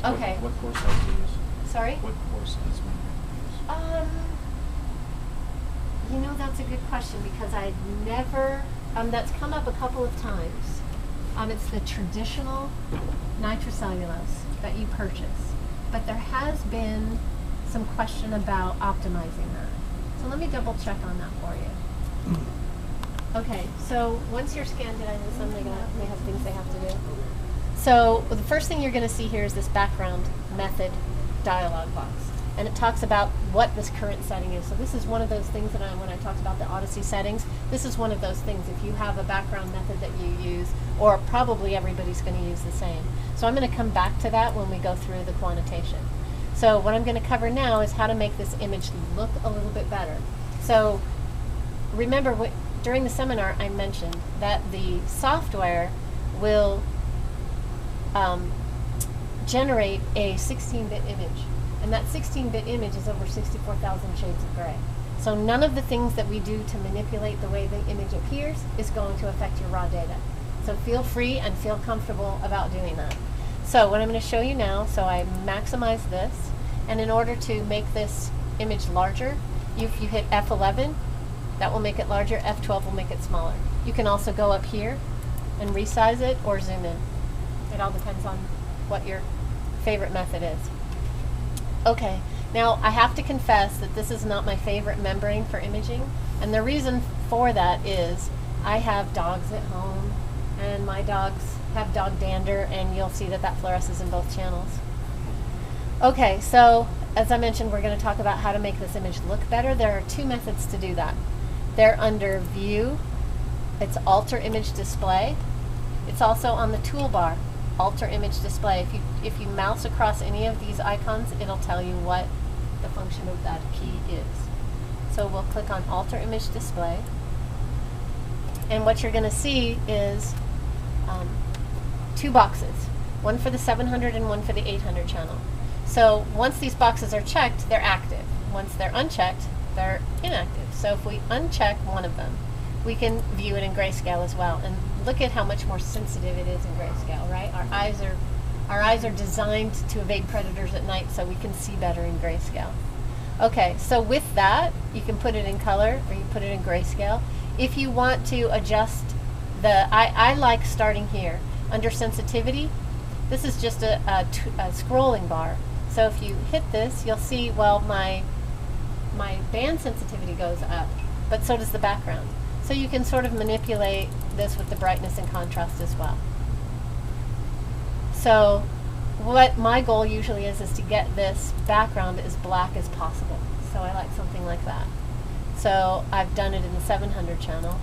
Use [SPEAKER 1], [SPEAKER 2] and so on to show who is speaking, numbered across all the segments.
[SPEAKER 1] Okay.
[SPEAKER 2] What core size do you use?
[SPEAKER 1] Sorry?
[SPEAKER 2] What core size memory do you use?
[SPEAKER 1] You know, that's a good question because I'd never, that's come up a couple of times. It's the traditional nitrocellulose that you purchase, but there has been some question about optimizing that. So let me double check on that for you. Okay, so once you're scanned in, I know some they have things they have to do. So the first thing you're going to see here is this background method dialog box. And it talks about what this current setting is. So this is one of those things that when I talked about the Odyssey settings, this is one of those things. If you have a background method that you use, or probably everybody's going to use the same. So I'm going to come back to that when we go through the quantitation. So what I'm going to cover now is how to make this image look a little bit better. So remember, during the seminar I mentioned that the software will generate a 16-bit image. And that 16-bit image is over 64,000 shades of gray. So none of the things that we do to manipulate the way the image appears is going to affect your raw data. So feel free and feel comfortable about doing that. So what I'm going to show you now, so I maximize this, and in order to make this image larger, if you hit F11, that will make it larger, F12 will make it smaller. You can also go up here and resize it or zoom in. It all depends on what your favorite method is. Okay, now I have to confess that this is not my favorite membrane for imaging, and the reason for that is I have dogs at home, and my dogs have dog dander, and you'll see that that fluoresces in both channels. Okay, so as I mentioned, we're going to talk about how to make this image look better. There are two methods to do that. They're under View, it's Alter Image Display. It's also on the toolbar, Alter Image Display. If you mouse across any of these icons, it'll tell you what the function of that key is. So we'll click on Alter Image Display, and what you're going to see is two boxes, one for the 700 and one for the 800 channel. So once these boxes are checked, they're active. Once they're unchecked, they're inactive. So if we uncheck one of them, we can view it in grayscale as well. And look at how much more sensitive it is in grayscale, right? Our eyes are designed to evade predators at night, so we can see better in grayscale. Okay, so with that, you can put it in color or you put it in grayscale. If you want to adjust I like starting here. Under sensitivity, this is just a scrolling bar. So if you hit this, you'll see, well, my band sensitivity goes up, but so does the background. So you can sort of manipulate this with the brightness and contrast as well. So what my goal usually is to get this background as black as possible. So I like something like that. So I've done it in the 700 channel.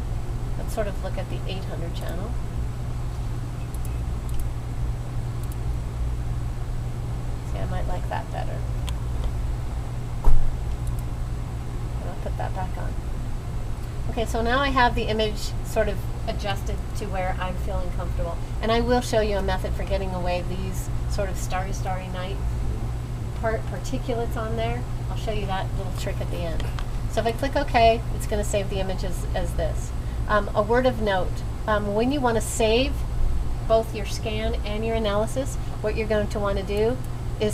[SPEAKER 1] Let's sort of look at the 800 channel. See, I might like that better. And I'll put that back on. Okay, so now I have the image sort of adjusted to where I'm feeling comfortable. And I will show you a method for getting away these sort of starry night particulates on there. I'll show you that little trick at the end. So if I click OK, it's going to save the image as this. A word of note, when you want to save both your scan and your analysis, what you're going to want to do is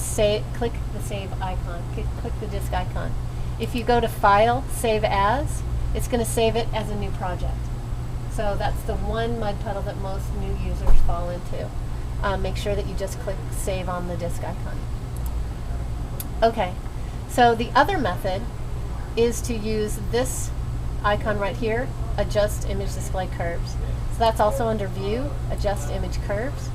[SPEAKER 1] click the save icon, click the disk icon. If you go to File, Save As, it's going to save it as a new project. So that's the one mud puddle that most new users fall into. Make sure that you just click Save on the disk icon. Okay, so the other method is to use this icon right here, Adjust Image Display Curves. So that's also under View, Adjust Image Curves,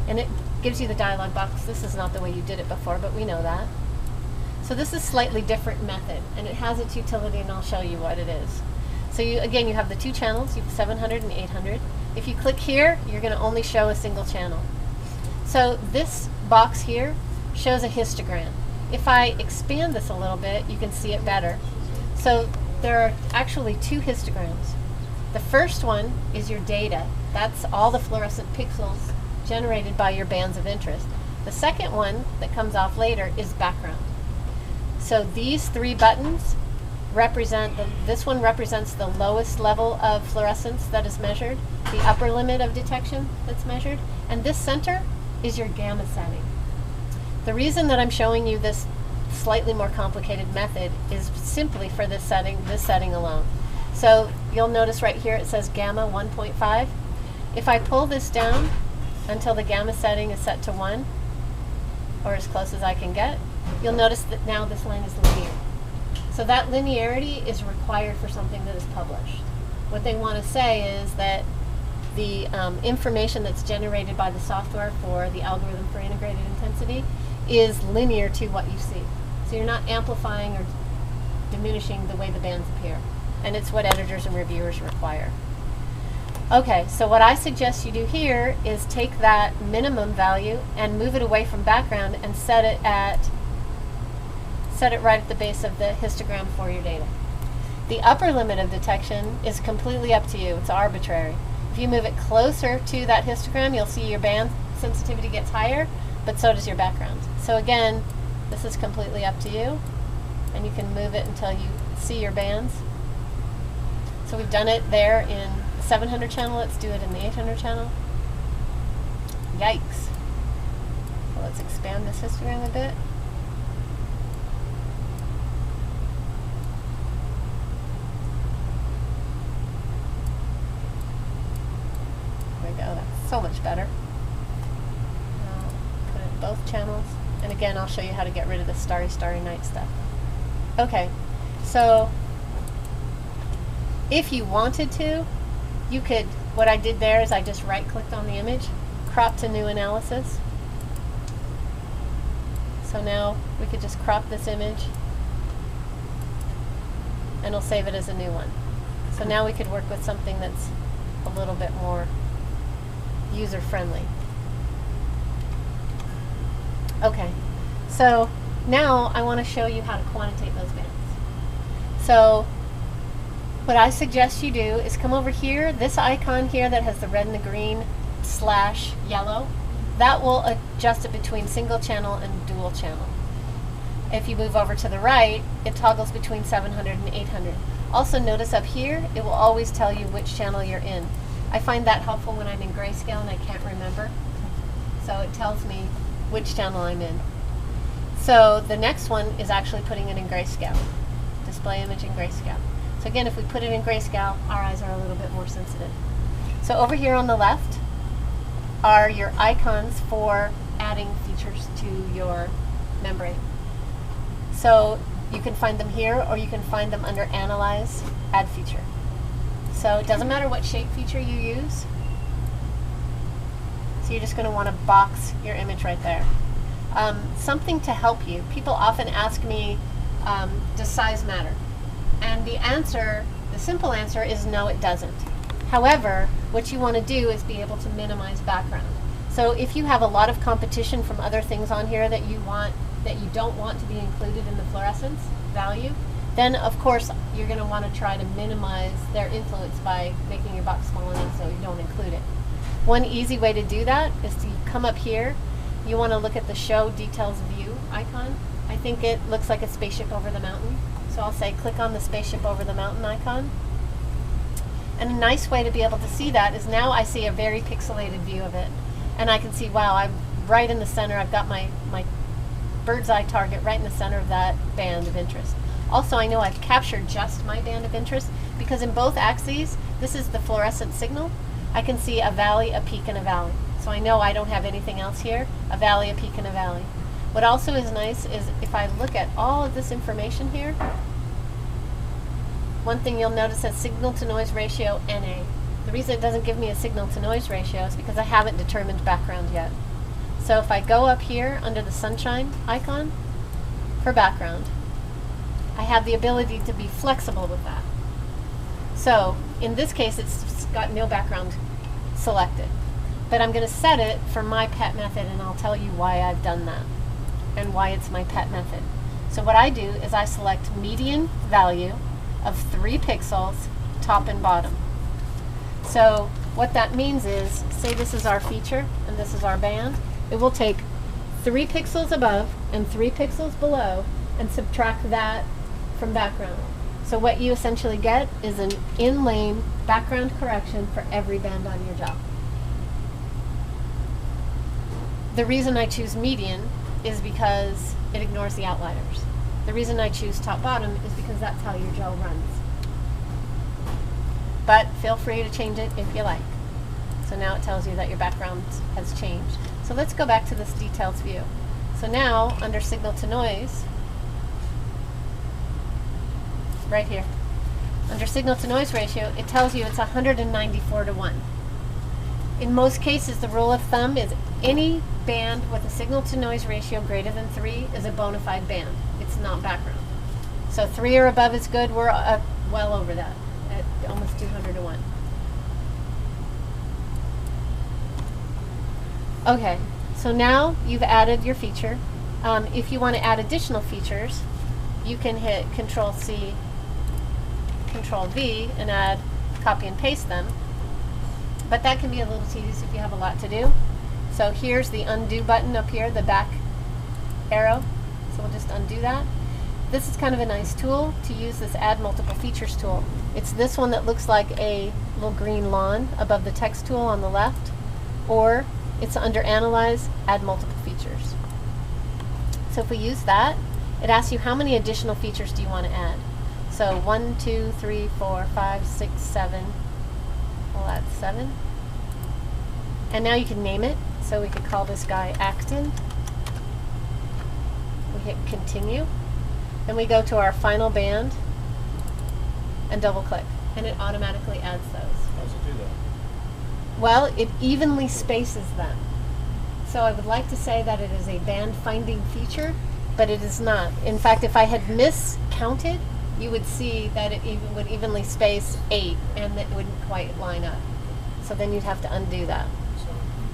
[SPEAKER 1] and it gives you the dialog box. This is not the way you did it before, but we know that. So this is a slightly different method, and it has its utility, and I'll show you what it is. So again, you have the two channels, you have 700 and 800. If you click here, you're going to only show a single channel. So this box here shows a histogram. If I expand this a little bit, you can see it better. So there are actually two histograms. The first one is your data. That's all the fluorescent pixels generated by your bands of interest. The second one that comes off later is background. So these three buttons represent, this one represents the lowest level of fluorescence that is measured, the upper limit of detection that's measured, and this center is your gamma setting. The reason that I'm showing you this slightly more complicated method is simply for this setting alone. So you'll notice right here it says gamma 1.5. If I pull this down until the gamma setting is set to 1, or as close as I can get, you'll notice that now this line is linear. So that linearity is required for something that is published. What they want to say is that the information that's generated by the software for the algorithm for integrated intensity is linear to what you see. So you're not amplifying or diminishing the way the bands appear. And it's what editors and reviewers require. Okay, so what I suggest you do here is take that minimum value and move it away from background and set it right at the base of the histogram for your data. The upper limit of detection is completely up to you. It's arbitrary. If you move it closer to that histogram, you'll see your band sensitivity gets higher, but so does your background. So again, this is completely up to you, and you can move it until you see your bands. So we've done it there in the 700 channel. Let's do it in the 800 channel. Yikes. So let's expand this histogram a bit. There we go. That's so much better. Now put it in both channels. And again, I'll show you how to get rid of the starry, starry night stuff. Okay, so if you wanted to, you could, what I did there is I just right-clicked on the image, crop to new analysis. So now we could just crop this image and it'll save it as a new one. So now we could work with something that's a little bit more user-friendly. Okay, so now I want to show you how to quantitate those bands. So what I suggest you do is come over here, this icon here that has the red and the green / yellow, that will adjust it between single channel and dual channel. If you move over to the right, it toggles between 700 and 800. Also notice up here, it will always tell you which channel you're in. I find that helpful when I'm in grayscale and I can't remember. So it tells me which channel I'm in. So the next one is actually putting it in grayscale. Display image in grayscale. So again, if we put it in grayscale, our eyes are a little bit more sensitive. So over here on the left are your icons for adding features to your membrane. So you can find them here, or you can find them under Analyze, Add Feature. So it doesn't matter what shape feature you use. So you're just going to want to box your image right there. Something to help you. People often ask me, does size matter? And the answer, the simple answer is no, it doesn't. However, what you want to do is be able to minimize background. So if you have a lot of competition from other things on here that you don't want to be included in the fluorescence value, then of course you're going to want to try to minimize their influence by making your box small enough so you don't include it. One easy way to do that is to come up here. You want to look at the Show Details View icon. I think it looks like a spaceship over the mountain. So I'll say click on the spaceship over the mountain icon. And a nice way to be able to see that is now I see a very pixelated view of it. And I can see, wow, I'm right in the center. I've got my bird's eye target right in the center of that band of interest. Also, I know I've captured just my band of interest because in both axes, this is the fluorescent signal. I can see a valley, a peak, and a valley. So I know I don't have anything else here, a valley, a peak, and a valley. What also is nice is if I look at all of this information here, one thing you'll notice is signal to noise ratio NA. The reason it doesn't give me a signal to noise ratio is because I haven't determined background yet. So if I go up here under the sunshine icon for background, I have the ability to be flexible with that. So in this case, it's got no background selected. But I'm going to set it for my pet method, and I'll tell you why I've done that and why it's my pet method. So what I do is I select median value of 3 pixels, top and bottom. So what that means is, say this is our feature and this is our band, it will take 3 pixels above and 3 pixels below and subtract that from background. So what you essentially get is an in-lane background correction for every band on your job. The reason I choose median is because it ignores the outliers. The reason I choose top bottom is because that's how your gel runs. But feel free to change it if you like. So now it tells you that your background has changed. So let's go back to this details view. So now under signal to noise, right here, under signal to noise ratio, it tells you it's 194 to 1. In most cases, the rule of thumb is any band with a signal to noise ratio greater than 3 is a bona fide band. It's not background. So 3 or above is good. We're well over that at almost 200 to 1. Okay, so now you've added your feature. If you want to add additional features, you can hit Control C, Control V, and add, copy and paste them. But that can be a little tedious if you have a lot to do. So here's the undo button up here, the back arrow. So we'll just undo that. This is kind of a nice tool to use, this add multiple features tool. It's this one that looks like a little green lawn above the text tool on the left, or it's under analyze, add multiple features. So if we use that, it asks you how many additional features do you want to add. So 1, 2, 3, 4, 5, 6, 7. We'll add 7. And now you can name it. So we could call this guy Acton. We hit continue. Then we go to our final band and double click. And it automatically adds those.
[SPEAKER 2] How does it do that?
[SPEAKER 1] Well, it evenly spaces them. So I would like to say that it is a band finding feature, but it is not. In fact, if I had miscounted, you would see that it would evenly space 8 and it wouldn't quite line up. So then you'd have to undo that.
[SPEAKER 2] So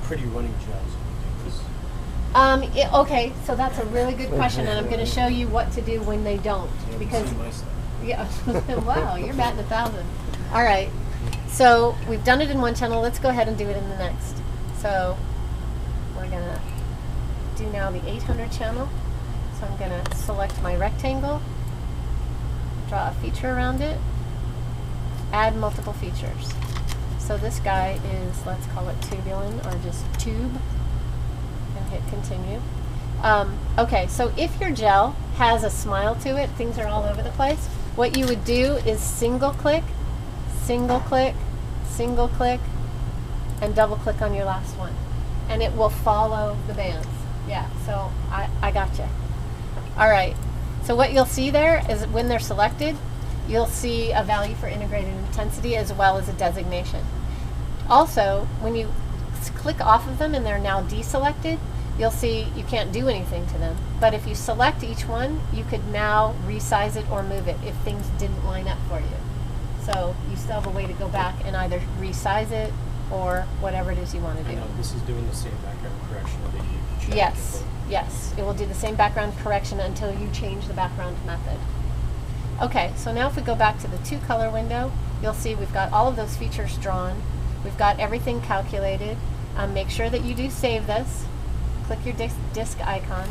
[SPEAKER 2] pretty running gels when you do this.
[SPEAKER 1] Okay, so that's a really good question, and I'm going to show you what to do when they don't.
[SPEAKER 2] Yeah,
[SPEAKER 1] Because
[SPEAKER 2] see my stuff.
[SPEAKER 1] yeah, wow, you're batting 1,000. All right, so we've done it in one channel. Let's go ahead and do it in the next. So we're going to do now the 800 channel. So I'm going to select my rectangle, draw a feature around it, add multiple features. So this guy is, let's call it tubulin, or just tube, and hit continue. Okay, so if your gel has a smile to it, things are all over the place, what you would do is single click, single click, single click, and double click on your last one. And it will follow the bands. Yeah, so I gotcha. All right, so what you'll see there is when they're selected, you'll see a value for integrated intensity as well as a designation. Also, when you click off of them and they're now deselected, you'll see you can't do anything to them. But if you select each one, you could now resize it or move it if things didn't line up for you. So you still have a way to go back and either resize it or whatever it is you want to do.
[SPEAKER 2] I know this is doing the same background correction that you checked
[SPEAKER 1] Yes,
[SPEAKER 2] before.
[SPEAKER 1] yes. It will do the same background correction until you change the background method. Okay, so now if we go back to the 2-color window, you'll see we've got all of those features drawn. We've got everything calculated. Make sure that you do save this. Click your disk icon.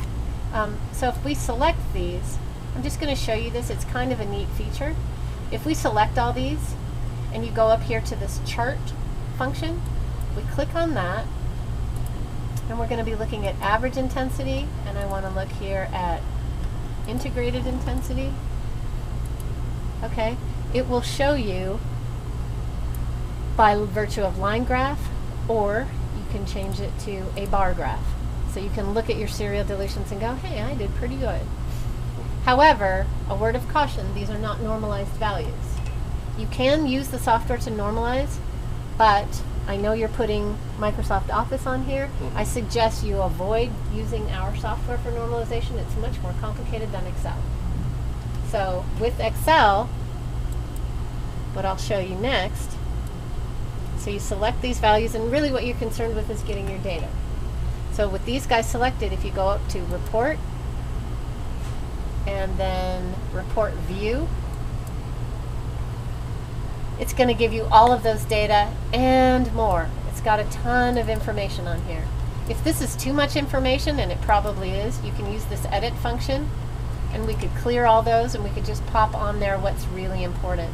[SPEAKER 1] So if we select these, I'm just going to show you this. It's kind of a neat feature. If we select all these and you go up here to this chart function, we click on that, and we're going to be looking at average intensity, and I want to look here at integrated intensity. Okay, it will show you by virtue of line graph, or you can change it to a bar graph. So you can look at your serial dilutions and go, hey, I did pretty good. However, a word of caution, these are not normalized values. You can use the software to normalize, but I know you're putting Microsoft Office on here. I suggest you avoid using our software for normalization. It's much more complicated than Excel. So with Excel, what I'll show you next, so you select these values, and really what you're concerned with is getting your data. So with these guys selected, if you go up to Report, and then Report View, it's going to give you all of those data and more. It's got a ton of information on here. If this is too much information, and it probably is, you can use this edit function, and we could clear all those, and we could just pop on there what's really important.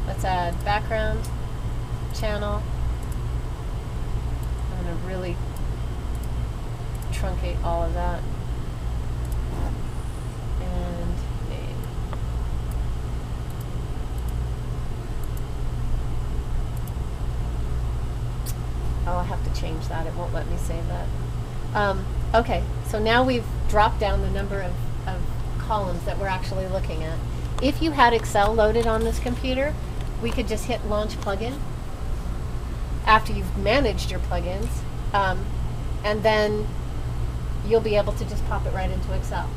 [SPEAKER 1] Let's add background, channel. I'm going to really truncate all of that. change that. It won't let me save that. Okay, so now we've dropped down the number of columns that we're actually looking at. If you had Excel loaded on this computer, we could just hit Launch Plugin after you've managed your plugins, and then you'll be able to just pop it right into Excel.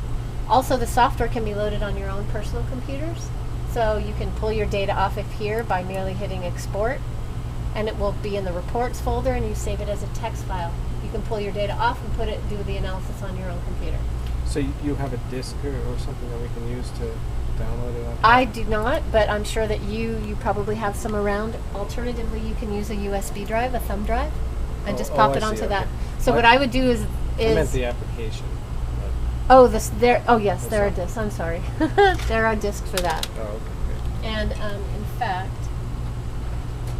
[SPEAKER 1] Also, the software can be loaded on your own personal computers, so you can pull your data off of here by merely hitting Export, and it will be in the Reports folder, and you save it as a text file. You can pull your data off and do the analysis on your own computer.
[SPEAKER 3] So you have a disk or something that we can use to download it?
[SPEAKER 1] I do not, but I'm sure that you probably have some around. Alternatively, you can use a USB drive, a thumb drive, and just pop it onto that. So what I would do is
[SPEAKER 3] I meant the application.
[SPEAKER 1] yes, there are discs. I'm sorry. There are discs for that.
[SPEAKER 3] Oh, okay.
[SPEAKER 1] And in fact,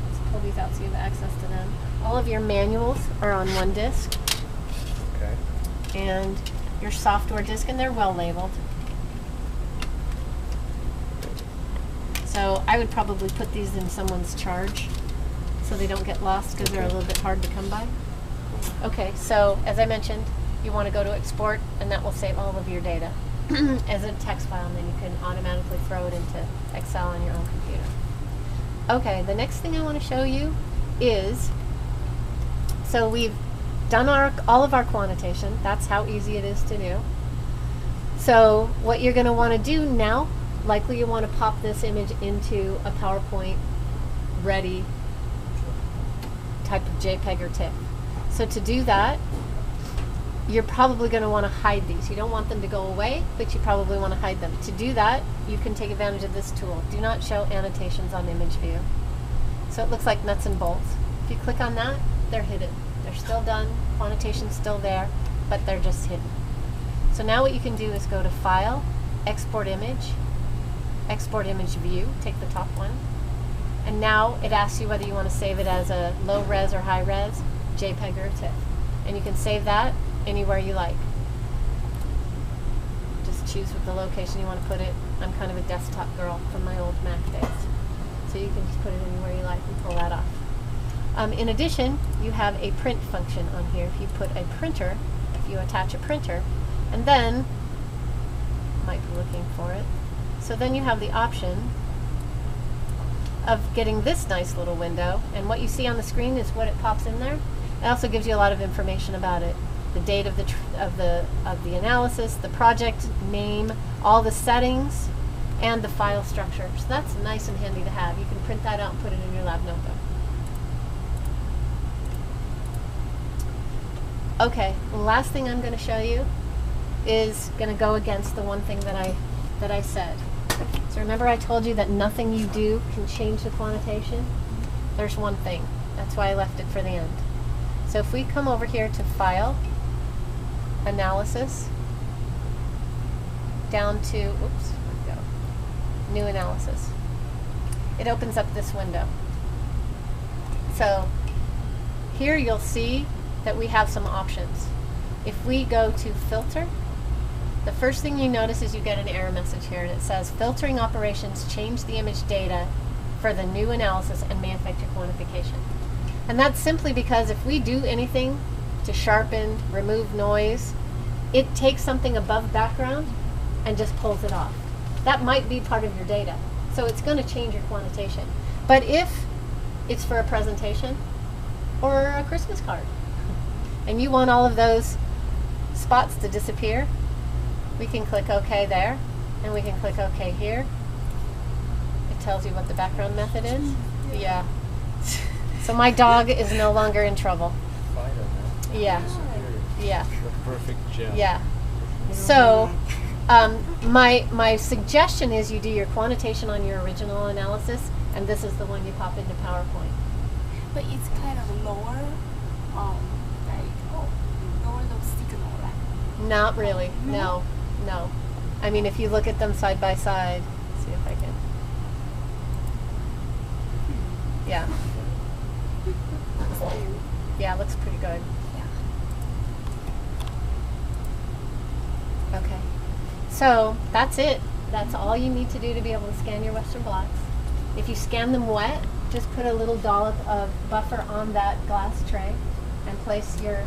[SPEAKER 1] let's pull these out so you have access to them. All of your manuals are on one disc.
[SPEAKER 3] Okay.
[SPEAKER 1] And your software disk, and they're well labeled. So I would probably put these in someone's charge so they don't get lost because they're a little bit hard to come by. Okay, so as I mentioned, you want to go to Export, and that will save all of your data as a text file, and then you can automatically throw it into Excel on your own computer. Okay, the next thing I want to show you is, so we've done all of our quantitation. That's how easy it is to do. So what you're going to want to do now, likely you want to pop this image into a PowerPoint ready type of JPEG or TIFF. So to do that, you're probably going to want to hide these. You don't want them to go away, but you probably want to hide them. To do that, you can take advantage of this tool. Do not show annotations on image view. So it looks like nuts and bolts. If you click on that, they're hidden. They're still done, quantitation's still there, but they're just hidden. So now what you can do is go to File, Export Image View, take the top one, and now it asks you whether you want to save it as a low res or high res, JPEG or TIFF. And you can save that anywhere you like. Just choose what the location you want to put it. I'm kind of a desktop girl from my old Mac days. So you can just put it anywhere you like and pull that off. In addition, you have a print function on here. If you put a printer, if you attach a printer, and then, might be looking for it, so then you have the option of getting this nice little window, and what you see on the screen is what it pops in there. It also gives you a lot of information about it. The date of the analysis, the project name, all the settings, and the file structure. So that's nice and handy to have. You can print that out and put it in your lab notebook. Okay, the last thing I'm going to show you is going to go against the one thing that I said. So remember I told you that nothing you do can change the quantitation? There's one thing. That's why I left it for the end. So if we come over here to File, Analysis, down to, oops, where'd it go? New Analysis. It opens up this window. So here you'll see that we have some options. If we go to Filter, the first thing you notice is you get an error message here, and it says filtering operations change the image data for the new analysis and may affect your quantification. And that's simply because if we do anything to sharpen, remove noise, it takes something above background and just pulls it off. That might be part of your data. So it's going to change your quantitation. But if it's for a presentation or a Christmas card, and you want all of those spots to disappear, we can click OK there, and we can click OK here. It tells you what the background method is. Yeah. So my dog is no longer in trouble. Yeah. Yeah.
[SPEAKER 3] The perfect gel.
[SPEAKER 1] Yeah. So my suggestion is you do your quantitation on your original analysis, and this is the one you pop into PowerPoint.
[SPEAKER 4] But it's kind of lower, lower the signal, right?
[SPEAKER 1] Not really. No. No. I mean, if you look at them side by side, let's see if I can. Yeah. Yeah, it looks pretty good.
[SPEAKER 4] Yeah.
[SPEAKER 1] Okay. So that's it. That's all you need to do to be able to scan your Western blocks. If you scan them wet, just put a little dollop of buffer on that glass tray, and place your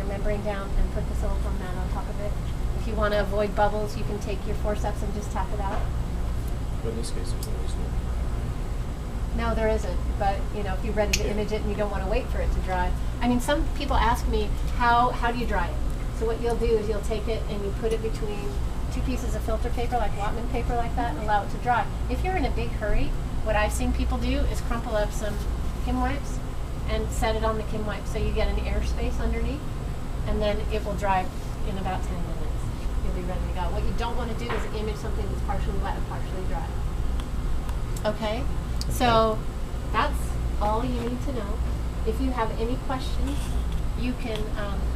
[SPEAKER 1] membrane down and put the silicone mat on top of it. If you want to avoid bubbles, you can take your forceps and just tap it out.
[SPEAKER 2] But in this case, there's always no.
[SPEAKER 1] No, there isn't. But if you're ready to image it and you don't want to wait for it to dry. I mean, some people ask me, how do you dry it? So what you'll do is you'll take it and you put it between two pieces of filter paper, like Whatman paper like that, and allow it to dry. If you're in a big hurry, what I've seen people do is crumple up some Kim wipes and set it on the Kim wipe so you get an airspace underneath, and then it will dry in about 10 minutes. You'll be ready to go. What you don't want to do is image something that's partially wet and partially dry. Okay? So that's all you need to know. If you have any questions, you can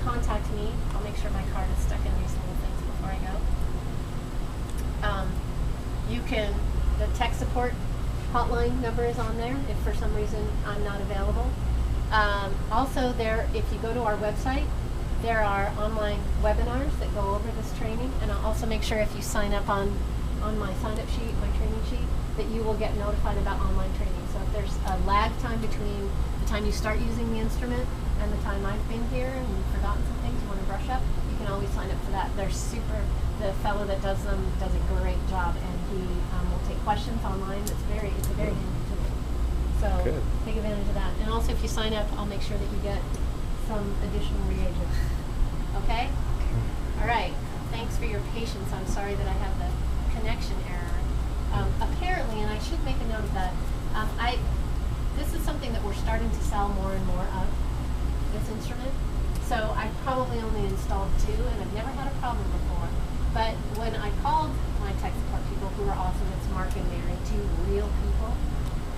[SPEAKER 1] contact me. I'll make sure my card is stuck in these little things before I go. The tech support hotline number is on there if for some reason I'm not available. Also if you go to our website, there are online webinars that go over this training, and I'll also make sure if you sign up on my sign-up sheet, my training sheet, that you will get notified about online training. So if there's a lag time between the time you start using the instrument and the time I've been here and you've forgotten some things, you want to brush up, you can always sign up for that. The fellow that does them does a great job, and he will take questions online. It's a very handy tool. So
[SPEAKER 3] Good.
[SPEAKER 1] take advantage of that. And also if you sign up, I'll make sure that you get some additional reagents. Okay? All right. Thanks for your patience. I'm sorry that I have the connection error. Apparently, and I should make a note of that, this is something that we're starting to sell more and more of, this instrument. So I've probably only installed 2, and I've never had a problem before. But when I called my tech support people, who are awesome, it's Mark and Mary, 2 real people,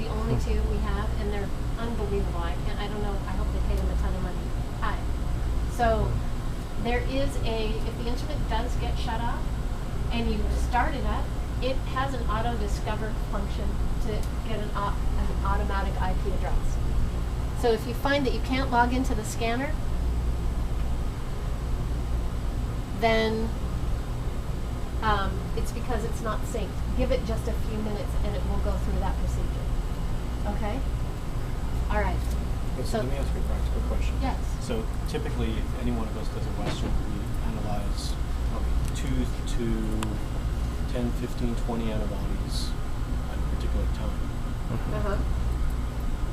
[SPEAKER 1] the only 2 we have, and they're unbelievable. I don't know, I hope they pay them a ton of money. Hi. So there is if the instrument does get shut off and you start it up, it has an auto discover function to get an automatic IP address. So if you find that you can't log into the scanner, then it's because it's not synced. Give it just a few minutes and it will go through that procedure. Okay? All right.
[SPEAKER 2] So let me ask you a practical question.
[SPEAKER 1] Yes.
[SPEAKER 2] So typically, if any one of us does a Western, we analyze probably 2 to 10, 15, 20 antibodies at a particular time.
[SPEAKER 1] Uh-huh.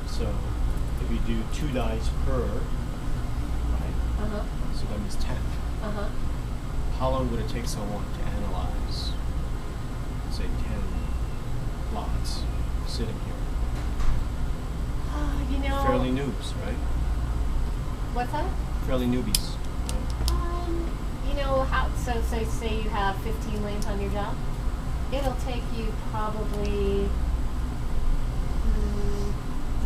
[SPEAKER 2] So if you do 2 dyes per, right?
[SPEAKER 1] Uh-huh.
[SPEAKER 2] So that means 10.
[SPEAKER 1] Uh-huh.
[SPEAKER 2] How long would it take someone to analyze, say, 10 lots sitting here? Fairly noobs, right?
[SPEAKER 1] What's that?
[SPEAKER 2] Fairly newbies. Right?
[SPEAKER 1] Say you have 15 lanes on your job. It'll take you probably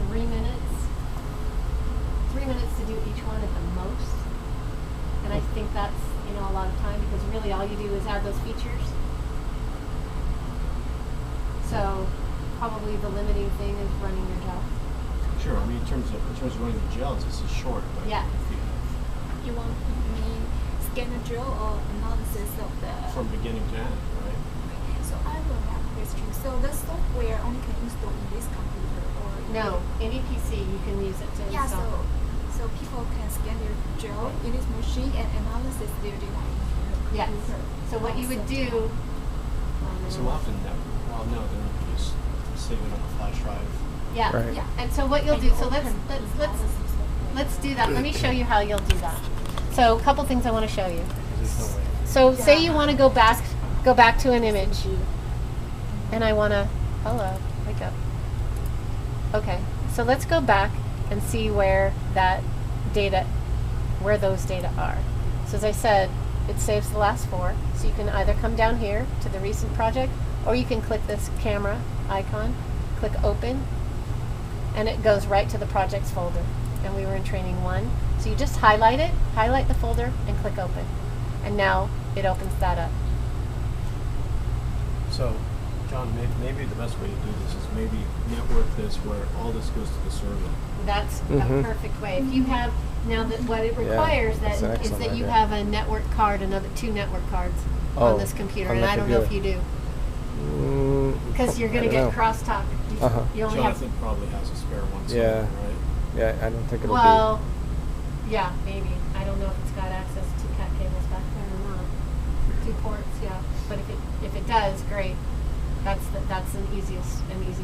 [SPEAKER 1] 3 minutes. 3 minutes to do each one at the most. And I think that's a lot of time, because really all you do is add those features. So probably the limiting thing is running your job.
[SPEAKER 2] Sure. I mean, in terms of running the gels, this is short. But
[SPEAKER 1] Yeah.
[SPEAKER 2] if you
[SPEAKER 4] You want me scan the drill or analysis of the...
[SPEAKER 2] from beginning to end, right?
[SPEAKER 4] So I will have a question. So the software only can install in this computer or...
[SPEAKER 1] No, any PC you can use it to
[SPEAKER 4] Yeah,
[SPEAKER 1] install.
[SPEAKER 4] so people can scan their drill in this machine and analysis their data in
[SPEAKER 1] Yes.
[SPEAKER 4] the computer.
[SPEAKER 1] So what you would do...
[SPEAKER 2] So often, then you can just save it on a flash drive.
[SPEAKER 1] Yeah.
[SPEAKER 3] Right.
[SPEAKER 4] Yeah.
[SPEAKER 1] And so what you'll do, so let's do that. Let me show you how you'll do that. So a couple things I want to show you.
[SPEAKER 2] There's no way.
[SPEAKER 1] So say you want to go back to an image, and I want to, hello, wake up. Okay, so let's go back and see where those data are. So as I said, it saves the last 4. So you can either come down here to the recent project, or you can click this camera icon, click open, and it goes right to the projects folder. And we were in training 1. So you just highlight the folder, and click open. And now it opens that up.
[SPEAKER 2] So, John, maybe the best way to do this is maybe network this where all this goes to the server.
[SPEAKER 1] That's a perfect way. If you have, what it requires
[SPEAKER 3] that's an
[SPEAKER 1] is
[SPEAKER 3] excellent
[SPEAKER 1] that you
[SPEAKER 3] idea.
[SPEAKER 1] have a network card, 2 network cards on this computer.
[SPEAKER 3] on
[SPEAKER 1] And
[SPEAKER 3] the
[SPEAKER 1] I don't know if you
[SPEAKER 3] computer.
[SPEAKER 1] do. Because you're going to get crosstalk.
[SPEAKER 3] Uh-huh.
[SPEAKER 1] You only have...
[SPEAKER 2] Jonathan probably has a spare one
[SPEAKER 3] Yeah.
[SPEAKER 2] somewhere, right?
[SPEAKER 3] Yeah, I don't think it'll
[SPEAKER 1] Well, yeah, maybe. I don't know if it's got access to cat cables back there or not. 2 ports, yeah. But if it does, great. That's an easy fix.
[SPEAKER 2] Because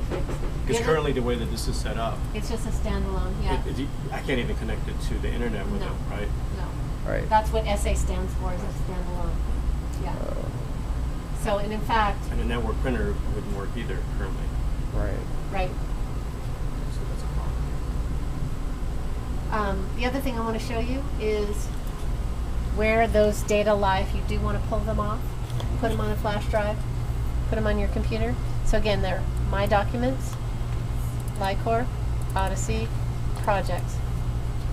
[SPEAKER 1] The other-
[SPEAKER 2] currently the way that this is set up,
[SPEAKER 1] it's just a standalone, yeah.
[SPEAKER 2] I can't even connect it to the internet with
[SPEAKER 1] No.
[SPEAKER 2] it, right?
[SPEAKER 1] No.
[SPEAKER 3] be. Right.
[SPEAKER 1] That's what SA stands for, is a standalone. Yeah. So, and in fact,
[SPEAKER 2] And a network printer wouldn't work either currently.
[SPEAKER 3] Right.
[SPEAKER 1] right.
[SPEAKER 2] So that's a problem.
[SPEAKER 1] The other thing I want to show you is where those data lie. If you do want to pull them off, put them on a flash drive, put them on your computer. So again, they're My Documents, Li-cor, Odyssey, Projects.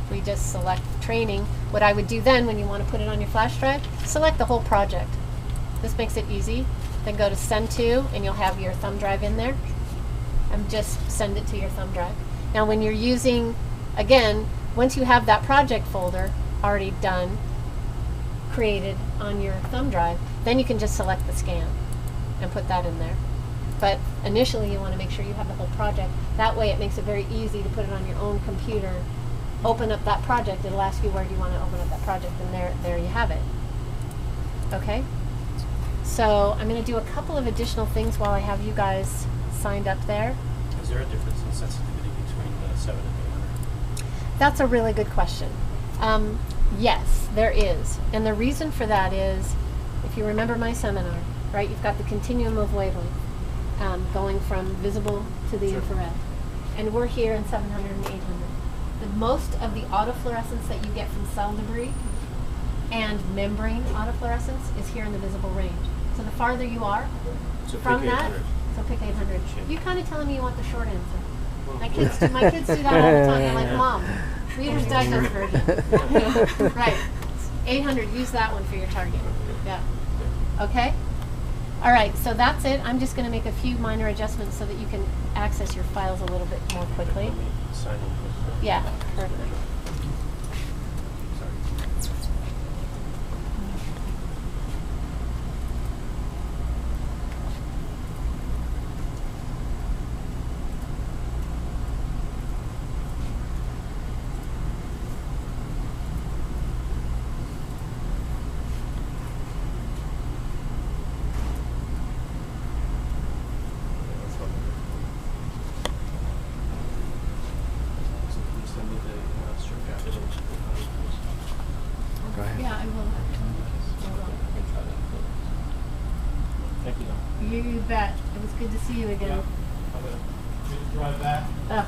[SPEAKER 1] We just select Training. What I would do then when you want to put it on your flash drive, select the whole project. This makes it easy. Then go to Send To, and you'll have your thumb drive in there. And just send it to your thumb drive. Now when you're using, again, once you have that project folder already done, created on your thumb drive, then you can just select the scan and put that in there. But initially you want to make sure you have the whole project. That way it makes it very easy to put it on your own computer, open up that project, it'll ask you where do you want to open up that project, and there you have it. Okay? So I'm going to do a couple of additional things while I have you guys signed up there.
[SPEAKER 2] Is there a difference in sensitivity between the 7 and 800?
[SPEAKER 1] That's a really good question. Yes, there is. And the reason for that is, if you remember my seminar, right, you've got the continuum of wavelength going from visible to the infrared. And we're here in 700 and 800. The most of the autofluorescence that you get from cell debris and membrane autofluorescence is here in the visible range. So the farther you are
[SPEAKER 2] So
[SPEAKER 1] from
[SPEAKER 2] pick
[SPEAKER 1] that,
[SPEAKER 2] 800.
[SPEAKER 1] so pick 800.
[SPEAKER 2] Sure.
[SPEAKER 1] You're kind of telling me you want the short answer. My kids do that all the time. They're like, Mom, Reader's Digest version. Right. 800, use that one for your target. Yeah. Okay? All right, so that's it. I'm just going to make a few minor adjustments so that you can access your files a little bit more quickly.
[SPEAKER 2] Let me sign in with
[SPEAKER 1] Yeah, perfect.
[SPEAKER 2] Sorry. So can you send me the strip capital?
[SPEAKER 3] Go ahead.
[SPEAKER 1] Yeah, I will.
[SPEAKER 2] Thank you, Don.
[SPEAKER 1] You bet. It was good to see you again.
[SPEAKER 2] I'm gonna drive back.
[SPEAKER 1] Ugh,